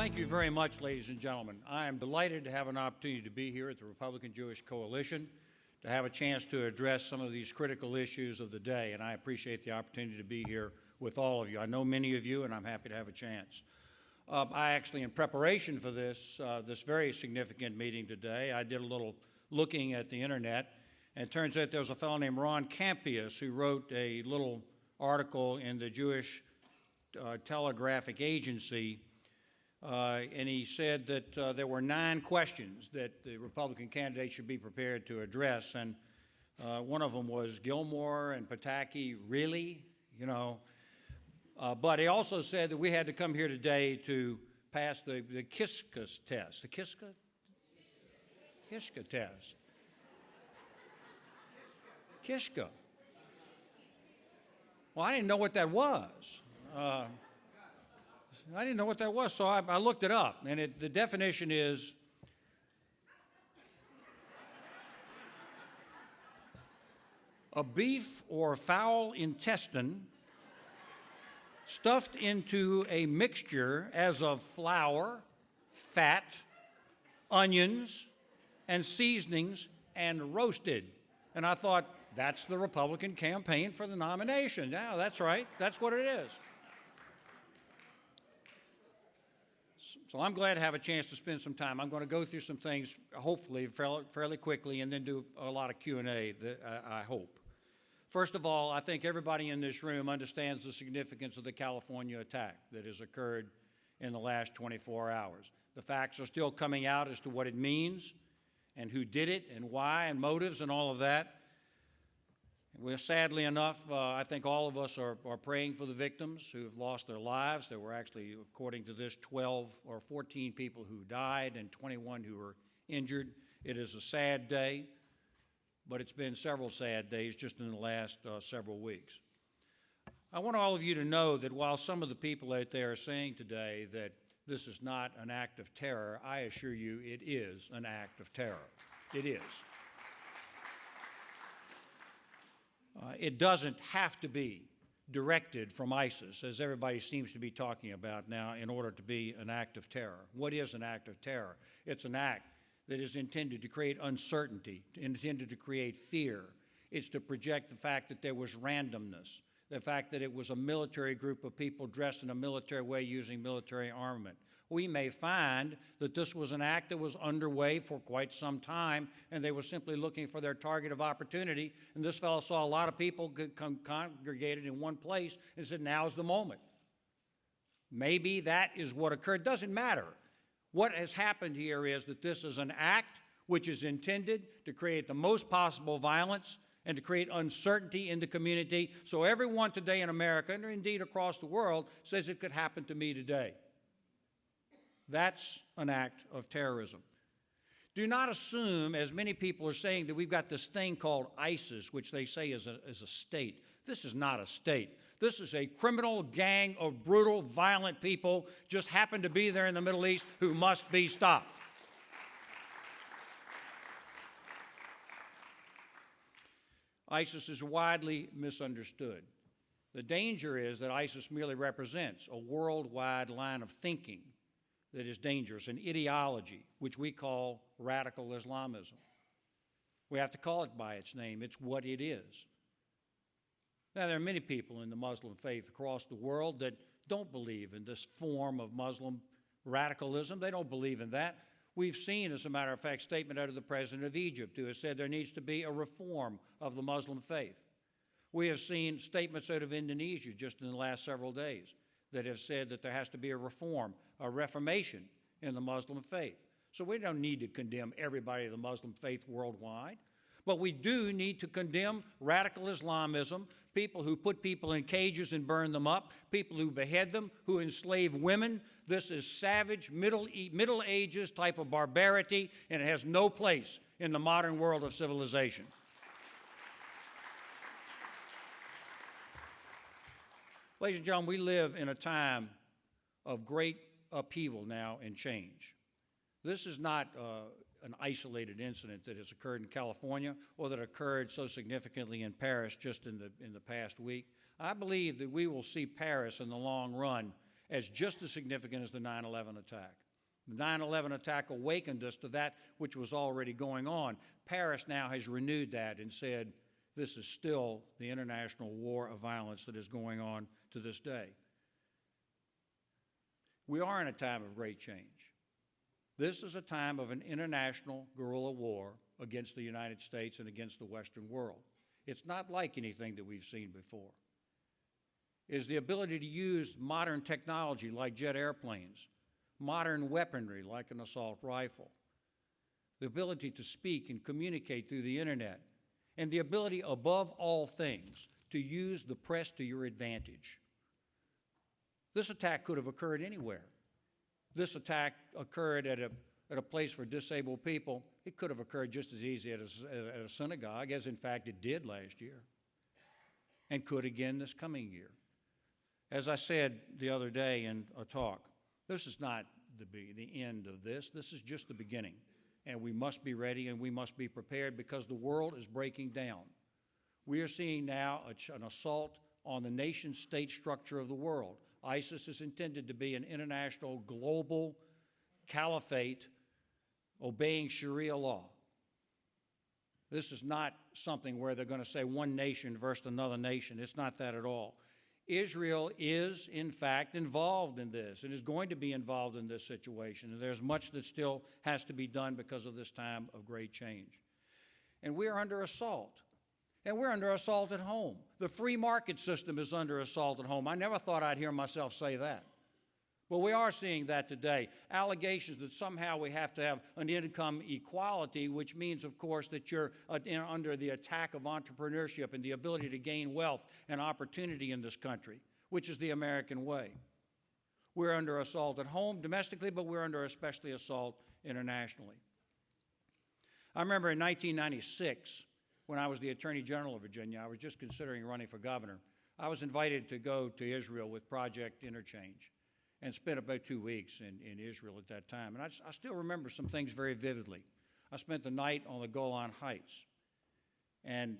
Thank you very much, ladies and gentlemen. I am delighted to have an opportunity to be here at the Republican Jewish Coalition, to have a chance to address some of these critical issues of the day, and I appreciate the opportunity to be here with all of you. I know many of you, and I'm happy to have a chance. I actually, in preparation for this very significant meeting today, I did a little looking at the internet, and it turns out there was a fellow named Ron Campius who wrote a little article in the Jewish Telegraphic Agency, and he said that there were 9 questions that the Republican candidates should be prepared to address, and one of them was Gilmore and Pataki, really? You know, but he also said that we had to come here today to pass the Kiska test. The Kiska test. Kishka. Well, I didn't know what that was. I didn't know what that was, so I looked it up, and the definition is a beef or fowl intestine stuffed into a mixture as of flour, fat, onions, and seasonings, and roasted. And I thought, that's the Republican campaign for the nomination. Yeah, that's right. That's what it is. So I'm glad to have a chance to spend some time. I'm going to go through some things, hopefully, fairly quickly, and then do a lot of Q&A, I hope. First of all, I think everybody in this room understands the significance of the California attack that has occurred in the last 24 hours. The facts are still coming out as to what it means and who did it and why and motives and all of that. Well, sadly enough, I think all of us are praying for the victims who have lost their lives. There were actually, according to this, 12 or 14 people who died and 21 who were injured. It is a sad day, but it's been several sad days just in the last several weeks. I want all of you to know that while some of the people out there are saying today that this is not an act of terror, I assure you it is an act of terror. It is. It doesn't have to be directed from ISIS, as everybody seems to be talking about now, in order to be an act of terror. What is an act of terror? It's an act that is intended to create uncertainty, intended to create fear. It's to project the fact that there was randomness, the fact that it was a military group of people dressed in a military way using military armament. We may find that this was an act that was underway for quite some time, and they were simply looking for their target of opportunity, and this fellow saw a lot of people congregated in one place and said, now's the moment. Maybe that is what occurred. Doesn't matter. What has happened here is that this is an act which is intended to create the most possible violence and to create uncertainty in the community, so everyone today in America, and indeed across the world, says it could happen to me today. That's an act of terrorism. Do not assume, as many people are saying, that we've got this thing called ISIS, which they say is a state. This is not a state. This is a criminal gang of brutal, violent people just happen to be there in the Middle East who must be stopped. ISIS is widely misunderstood. The danger is that ISIS merely represents a worldwide line of thinking that is dangerous, an ideology, which we call radical Islamism. We have to call it by its name. It's what it is. Now, there are many people in the Muslim faith across the world that don't believe in this form of Muslim radicalism. They don't believe in that. We've seen, as a matter of fact, a statement out of the President of Egypt who has said there needs to be a reform of the Muslim faith. We have seen statements out of Indonesia just in the last several days that have said that there has to be a reform, a reformation in the Muslim faith. So we don't need to condemn everybody of the Muslim faith worldwide, but we do need to condemn radical Islamism, people who put people in cages and burn them up, people who behead them, who enslave women. This is savage, Middle Ages type of barbarity, and it has no place in the modern world of civilization. Ladies and gentlemen, we live in a time of great upheaval now and change. This is not an isolated incident that has occurred in California or that occurred so significantly in Paris just in the past week. I believe that we will see Paris in the long run as just as significant as the 9/11 attack. The 9/11 attack awakened us to that which was already going on. Paris now has renewed that and said this is still the international war of violence that is going on to this day. We are in a time of great change. This is a time of an international guerrilla war against the United States and against the Western world. It's not like anything that we've seen before. It is the ability to use modern technology like jet airplanes, modern weaponry like an assault rifle, the ability to speak and communicate through the internet, and the ability, above all things, to use the press to your advantage. This attack could have occurred anywhere. This attack occurred at a place for disabled people. It could have occurred just as easy at a synagogue, as in fact it did last year, and could again this coming year. As I said the other day in a talk, this is not the end of this. This is just the beginning. And we must be ready and we must be prepared because the world is breaking down. We are seeing now an assault on the nation-state structure of the world. ISIS is intended to be an international global caliphate obeying Sharia law. This is not something where they're going to say one nation versus another nation. It's not that at all. Israel is, in fact, involved in this and is going to be involved in this situation. And there's much that still has to be done because of this time of great change. And we are under assault. And we're under assault at home. The free market system is under assault at home. I never thought I'd hear myself say that. But we are seeing that today. Allegations that somehow we have to have an income equality, which means, of course, that you're under the attack of entrepreneurship and the ability to gain wealth and opportunity in this country, which is the American way. We're under assault at home domestically, but we're under especially assault internationally. I remember in 1996, when I was the Attorney General of Virginia, I was just considering running for governor. I was invited to go to Israel with Project Interchange and spent about 2 weeks in Israel at that time. And I still remember some things very vividly. I spent the night on the Golan Heights. And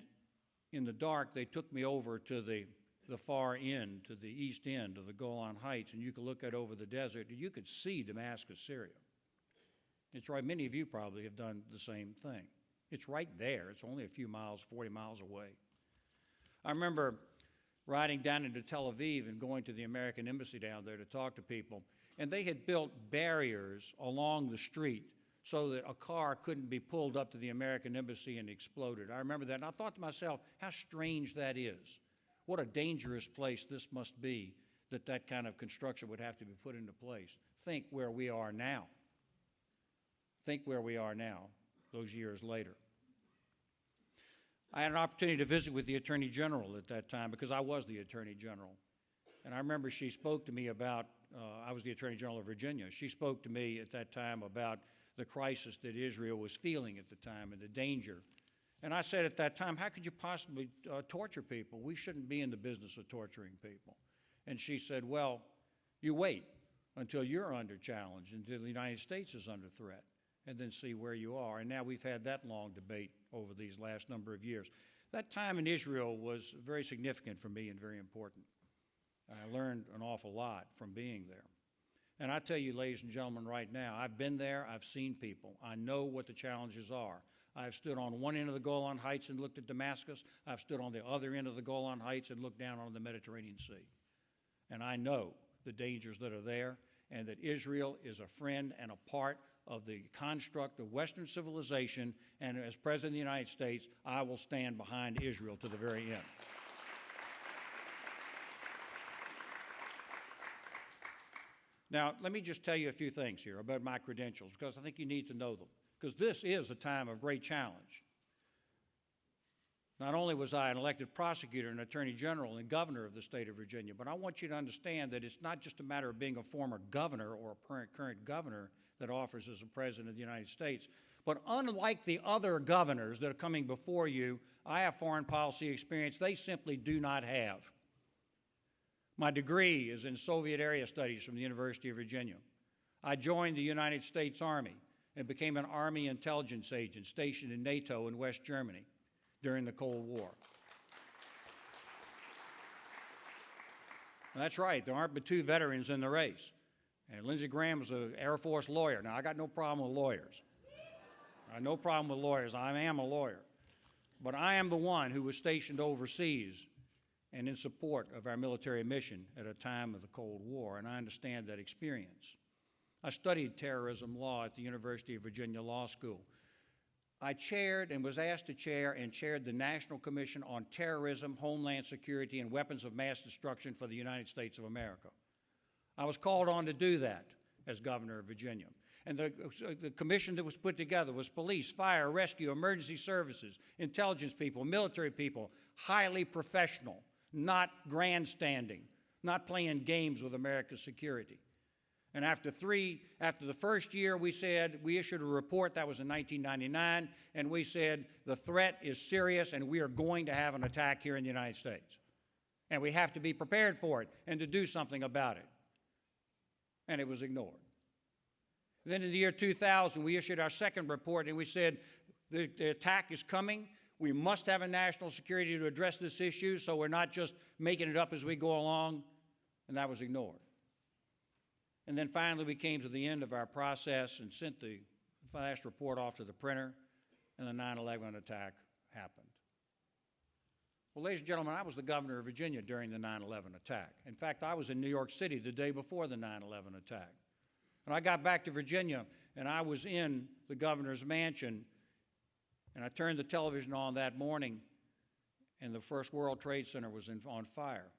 in the dark, they took me over to the far end, to the east end of the Golan Heights, and you could look out over the desert, and you could see Damascus, Syria. It's right, many of you probably have done the same thing. It's right there. It's only a few miles, 40 miles away. I remember riding down into Tel Aviv and going to the American embassy down there to talk to people, and they had built barriers along the street so that a car couldn't be pulled up to the American embassy and exploded. I remember that, and I thought to myself, how strange that is. What a dangerous place this must be that that kind of construction would have to be put into place. Think where we are now. Think where we are now, those years later. I had an opportunity to visit with the Attorney General at that time because I was the Attorney General. And I remember she spoke to me about, I was the Attorney General of Virginia. She spoke to me at that time about the crisis that Israel was feeling at the time and the danger. And I said at that time, how could you possibly torture people? We shouldn't be in the business of torturing people. And she said, well, you wait until you're under challenge, until the United States is under threat, and then see where you are. And now we've had that long debate over these last number of years. That time in Israel was very significant for me and very important. I learned an awful lot from being there. And I tell you, ladies and gentlemen, right now, I've been there, I've seen people. I know what the challenges are. I've stood on one end of the Golan Heights and looked at Damascus. I've stood on the other end of the Golan Heights and looked down on the Mediterranean Sea. And I know the dangers that are there, and that Israel is a friend and a part of the construct of Western civilization, and as President of the United States, I will stand behind Israel to the very end. Now, let me just tell you a few things here about my credentials, because I think you need to know them, because this is a time of great challenge. Not only was I an elected prosecutor and attorney general and governor of the state of Virginia, but I want you to understand that it's not just a matter of being a former governor or a current governor that offers as a president of the United States. But unlike the other governors that are coming before you, I have foreign policy experience they simply do not have. My degree is in Soviet area studies from the University of Virginia. I joined the United States Army and became an Army intelligence agent stationed in NATO in West Germany during the Cold War. That's right, there aren't but two veterans in the race. And Lindsey Graham was an Air Force lawyer. Now, I got no problem with lawyers. I have no problem with lawyers. I am a lawyer. But I am the one who was stationed overseas and in support of our military mission at a time of the Cold War, and I understand that experience. I studied terrorism law at the University of Virginia Law School. I chaired and was asked to chair and chaired the National Commission on Terrorism, Homeland Security, and Weapons of Mass Destruction for the United States of America. I was called on to do that as governor of Virginia. And the commission that was put together was police, fire, rescue, emergency services, intelligence people, military people, highly professional, not grandstanding, not playing games with America's security. And after the first year, we issued a report, that was in 1999, and we said the threat is serious and we are going to have an attack here in the United States. And we have to be prepared for it and to do something about it. And it was ignored. Then in the year 2000, we issued our second report and we said the attack is coming. We must have a national security to address this issue, so we're not just making it up as we go along, and that was ignored. And then finally, we came to the end of our process and sent the last report off to the printer, and the 9/11 attack happened. Well, ladies and gentlemen, I was the governor of Virginia during the 9/11 attack. In fact, I was in New York City the day before the 9/11 attack. And I got back to Virginia, and I was in the governor's mansion, and I turned the television on that morning, and the First World Trade Center was on fire.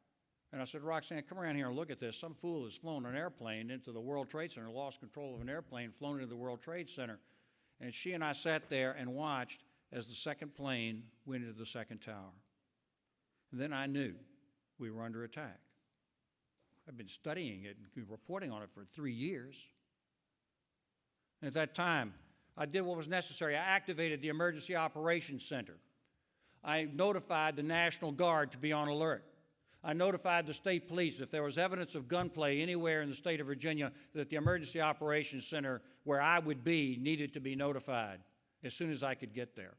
And I said, Roxanne, come around here and look at this. Some fool has flown an airplane into the World Trade Center, lost control of an airplane, flown into the World Trade Center. And she and I sat there and watched as the second plane went into the second tower. And then I knew we were under attack. I've been studying it and reporting on it for 3 years. And at that time, I did what was necessary. I activated the Emergency Operations Center. I notified the National Guard to be on alert. I notified the state police if there was evidence of gunplay anywhere in the state of Virginia that the Emergency Operations Center, where I would be, needed to be notified as soon as I could get there.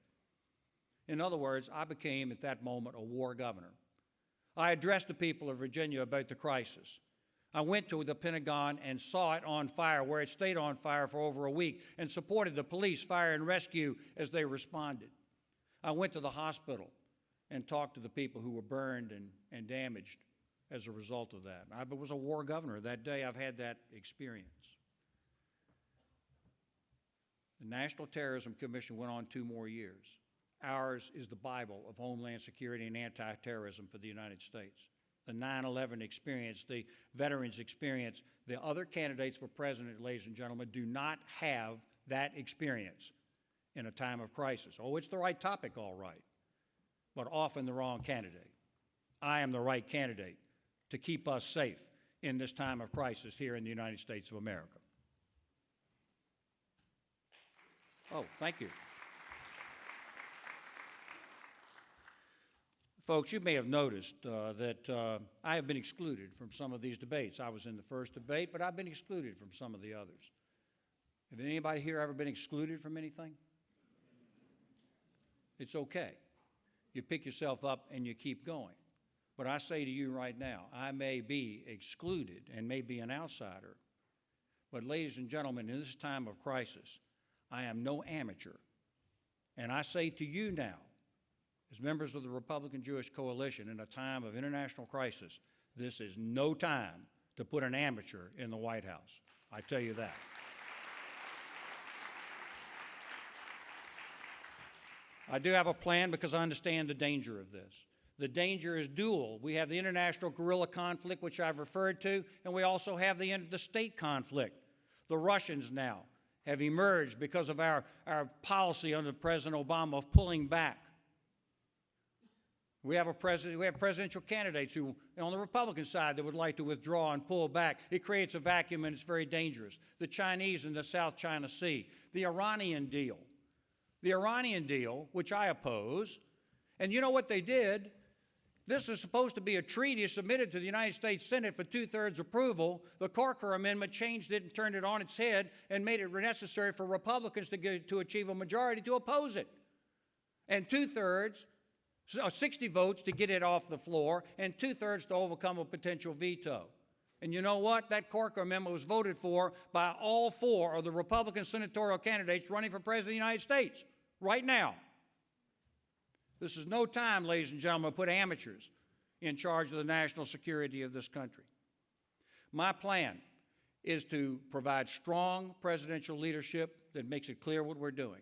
In other words, I became, at that moment, a war governor. I addressed the people of Virginia about the crisis. I went to the Pentagon and saw it on fire, where it stayed on fire for over a week, and supported the police, fire, and rescue as they responded. I went to the hospital and talked to the people who were burned and damaged as a result of that. I was a war governor that day. I've had that experience. The National Terrorism Commission went on 2 more years. Ours is the Bible of Homeland Security and anti-terrorism for the United States. The 9/11 experience, the veterans experience, the other candidates for president, ladies and gentlemen, do not have that experience in a time of crisis. Oh, it's the right topic, all right, but often the wrong candidate. I am the right candidate to keep us safe in this time of crisis here in the United States of America. Oh, thank you. Folks, you may have noticed that I have been excluded from some of these debates. I was in the first debate, but I've been excluded from some of the others. Have anybody here ever been excluded from anything? It's okay. You pick yourself up and you keep going. But I say to you right now, I may be excluded and may be an outsider, but ladies and gentlemen, in this time of crisis, I am no amateur. And I say to you now, as members of the Republican Jewish Coalition, in a time of international crisis, this is no time to put an amateur in the White House. I tell you that. I do have a plan because I understand the danger of this. The danger is dual. We have the international guerrilla conflict, which I've referred to, and we also have the state conflict. The Russians now have emerged because of our policy under President Obama of pulling back. We have presidential candidates who, on the Republican side, that would like to withdraw and pull back. It creates a vacuum and it's very dangerous. The Chinese in the South China Sea. The Iranian deal. The Iranian deal, which I oppose. And you know what they did? This is supposed to be a treaty submitted to the United States Senate for 2/3 approval. The Corker Amendment changed it and turned it on its head and made it necessary for Republicans to achieve a majority to oppose it. And 2/3 So 60 votes to get it off the floor, and 2/3 to overcome a potential veto. And you know what? That Corker amendment was voted for by all 4 of the Republican senatorial candidates running for President of the United States right now. This is no time, ladies and gentlemen, to put amateurs in charge of the national security of this country. My plan is to provide strong presidential leadership that makes it clear what we're doing.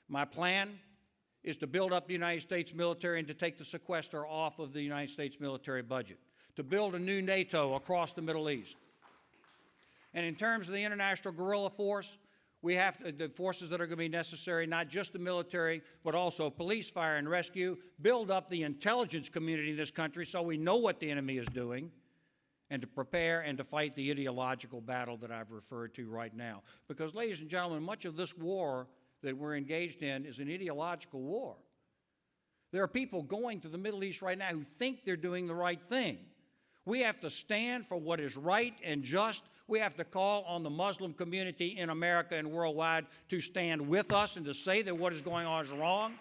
My plan is to build up the United States military and to take the sequester off of the United States military budget, to build a new NATO across the Middle East. And in terms of the international guerrilla force, we have the forces that are going to be necessary, not just the military, but also police, fire, and rescue, build up the intelligence community in this country so we know what the enemy is doing, and to prepare and to fight the ideological battle that I've referred to right now. Because, ladies and gentlemen, much of this war that we're engaged in is an ideological war. There are people going to the Middle East right now who think they're doing the right thing. We have to stand for what is right and just. We have to call on the Muslim community in America and worldwide to stand with us and to say that what is going on is wrong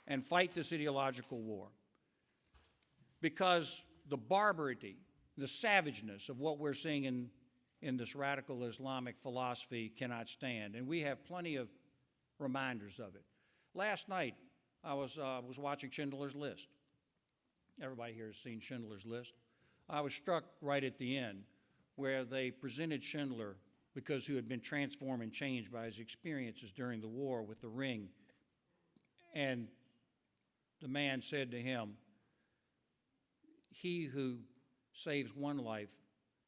and fight this ideological war. Because the barbarity, the savageness of what we're seeing in this radical Islamic philosophy cannot stand, and we have plenty of reminders of it. Last night, I was watching Schindler's List. Everybody here has seen Schindler's List. I was struck right at the end where they presented Schindler because who had been transformed and changed by his experiences during the war with the ring. And the man said to him, "He who saves one life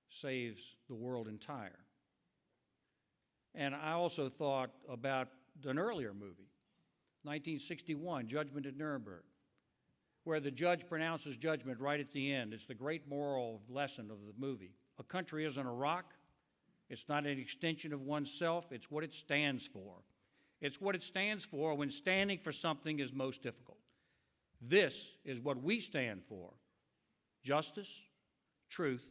saves the world entire." And I also thought about an earlier movie, 1961, Judgment at Nuremberg, where the judge pronounces judgment right at the end. It's the great moral lesson of the movie. A country isn't a rock. It's not an extension of oneself. It's what it stands for. It's what it stands for when standing for something is most difficult. This is what we stand for: justice, truth,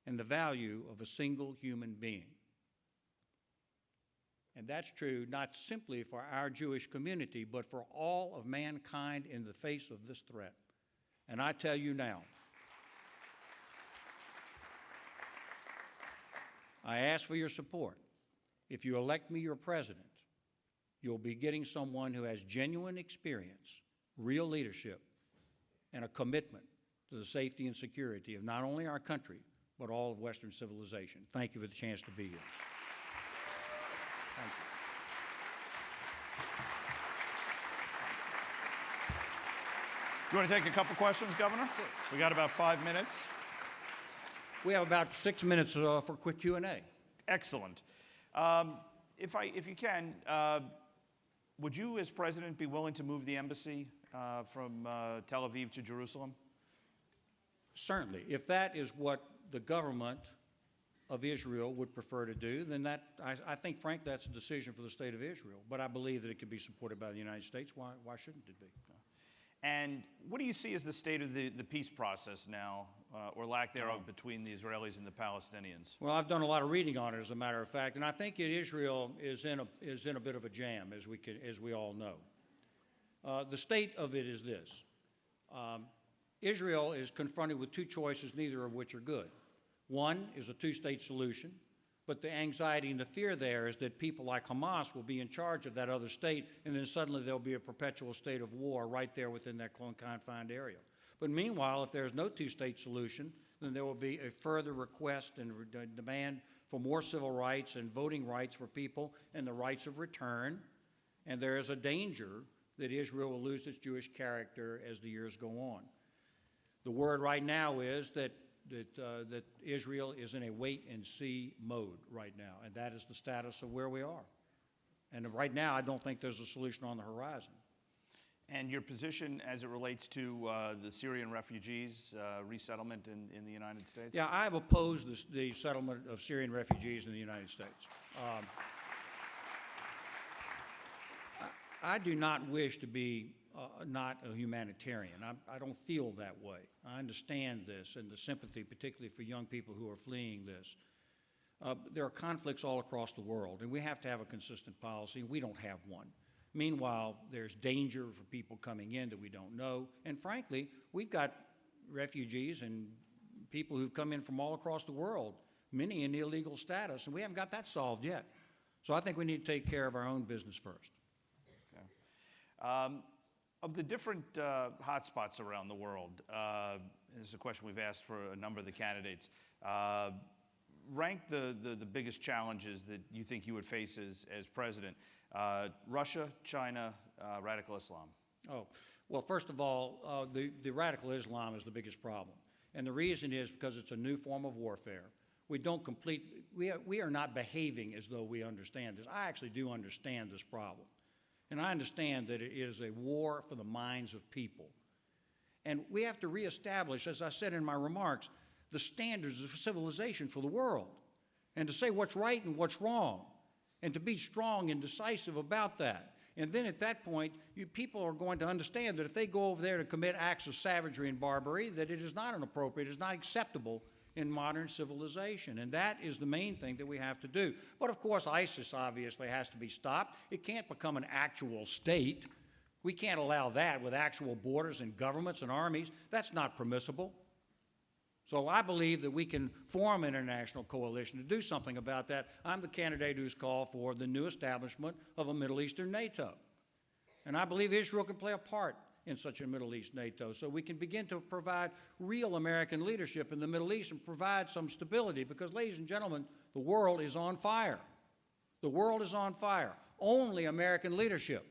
and the value of a single human being. And that's true not simply for our Jewish community, but for all of mankind in the face of this threat. And I tell you now, I ask for your support. If you elect me your president, you'll be getting someone who has genuine experience, real leadership, and a commitment to the safety and security of not only our country, but all of Western civilization. Thank you for the chance to be here. Thank you. You want to take a couple questions, Governor? Sure. We got about 5 minutes. We have about 6 minutes for quick Q&A. Excellent. If you can, would you, as president, be willing to move the embassy from Tel Aviv to Jerusalem? Certainly. If that is what the government of Israel would prefer to do, then I think, Frank, that's a decision for the state of Israel. But I believe that it could be supported by the United States. Why shouldn't it be? And what do you see as the state of the peace process now, or lack thereof, between the Israelis and the Palestinians? Well, I've done a lot of reading on it, as a matter of fact, and I think that Israel is in a bit of a jam, as we all know. The state of it is this: Israel is confronted with two choices, neither of which are good. One is a two-state solution, but the anxiety and the fear there is that people like Hamas will be in charge of that other state, and then suddenly there'll be a perpetual state of war right there within that confined area. But meanwhile, if there's no two-state solution, then there will be a further request and demand for more civil rights and voting rights for people and the rights of return, and there is a danger that Israel will lose its Jewish character as the years go on. The word right now is that Israel is in a wait-and-see mode right now, and that is the status of where we are. And right now, I don't think there's a solution on the horizon. And your position as it relates to the Syrian refugees, resettlement in the United States? Yeah, I've opposed the settlement of Syrian refugees in the United States. I do not wish to be not a humanitarian. I don't feel that way. I understand this and the sympathy, particularly for young people who are fleeing this. There are conflicts all across the world, and we have to have a consistent policy. We don't have one. Meanwhile, there's danger for people coming in that we don't know. And frankly, we've got refugees and people who've come in from all across the world, many in illegal status, and we haven't got that solved yet. So I think we need to take care of our own business first. Okay. Of the different hotspots around the world, this is a question we've asked for a number of the candidates, rank the biggest challenges that you think you would face as president. Russia, China, radical Islam. Oh, well, first of all, the radical Islam is the biggest problem. And the reason is because it's a new form of warfare. We are not behaving as though we understand this. I actually do understand this problem. And I understand that it is a war for the minds of people. And we have to reestablish, as I said in my remarks, the standards of civilization for the world, and to say what's right and what's wrong, and to be strong and decisive about that. And then at that point, people are going to understand that if they go over there to commit acts of savagery and barbarity, that it is not inappropriate, it is not acceptable in modern civilization. And that is the main thing that we have to do. But of course, ISIS obviously has to be stopped. It can't become an actual state. We can't allow that with actual borders and governments and armies. That's not permissible. So I believe that we can form an international coalition to do something about that. I'm the candidate who's called for the new establishment of a Middle Eastern NATO. And I believe Israel can play a part in such a Middle East NATO, so we can begin to provide real American leadership in the Middle East and provide some stability, because, ladies and gentlemen, the world is on fire. The world is on fire. Only American leadership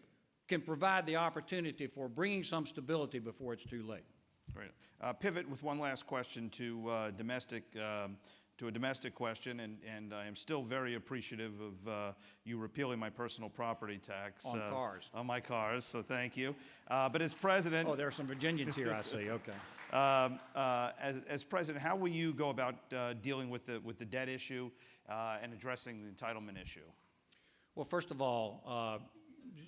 can provide the opportunity for bringing some stability before it's too late. Great. Pivot with one last question to a domestic question, and I am still very appreciative of you repealing my personal property tax. On cars. On my cars, so thank you. But as president... Oh, there are some Virginians here, I see, okay. As president, how will you go about dealing with the debt issue and addressing the entitlement issue? Well, first of all,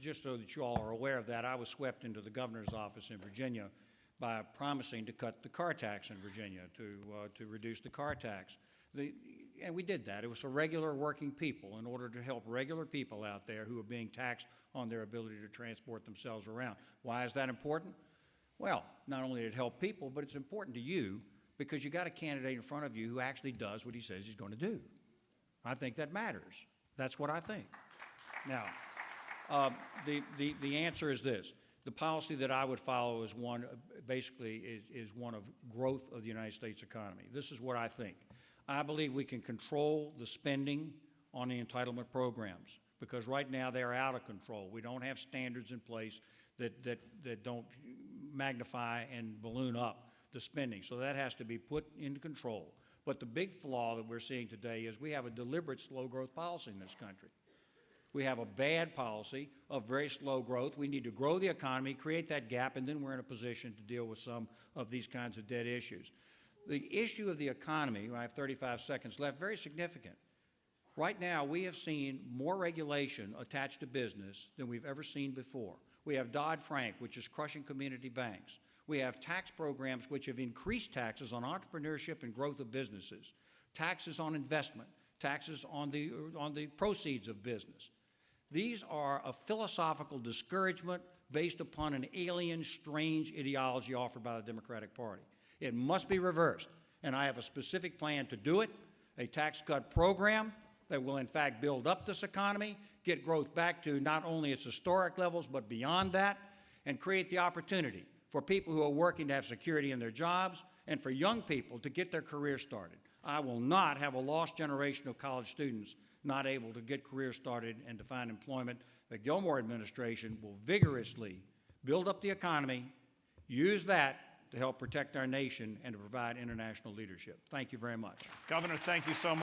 just so that you all are aware of that, I was swept into the governor's office in Virginia by promising to cut the car tax in Virginia, to reduce the car tax. And we did that. It was for regular working people, in order to help regular people out there who are being taxed on their ability to transport themselves around. Why is that important? Well, not only did it help people, but it's important to you because you got a candidate in front of you who actually does what he says he's going to do. I think that matters. That's what I think. Now, the answer is this. The policy that I would follow is one, basically, is one of growth of the United States economy. This is what I think. I believe we can control the spending on the entitlement programs, because right now they're out of control. We don't have standards in place that don't magnify and balloon up the spending. So that has to be put into control. But the big flaw that we're seeing today is we have a deliberate slow growth policy in this country. We have a bad policy of very slow growth. We need to grow the economy, create that gap, and then we're in a position to deal with some of these kinds of debt issues. The issue of the economy, I have 35 seconds left, very significant. Right now, we have seen more regulation attached to business than we've ever seen before. We have Dodd-Frank, which is crushing community banks. We have tax programs which have increased taxes on entrepreneurship and growth of businesses, taxes on investment, taxes on the proceeds of business. These are a philosophical discouragement based upon an alien, strange ideology offered by the Democratic Party. It must be reversed, and I have a specific plan to do it, a tax cut program that will in fact build up this economy, get growth back to not only its historic levels, but beyond that, and create the opportunity for people who are working to have security in their jobs, and for young people to get their careers started. I will not have a lost generation of college students not able to get careers started and to find employment. The Gilmore administration will vigorously build up the economy, use that to help protect our nation and to provide international leadership. Thank you very much. Governor, thank you so much.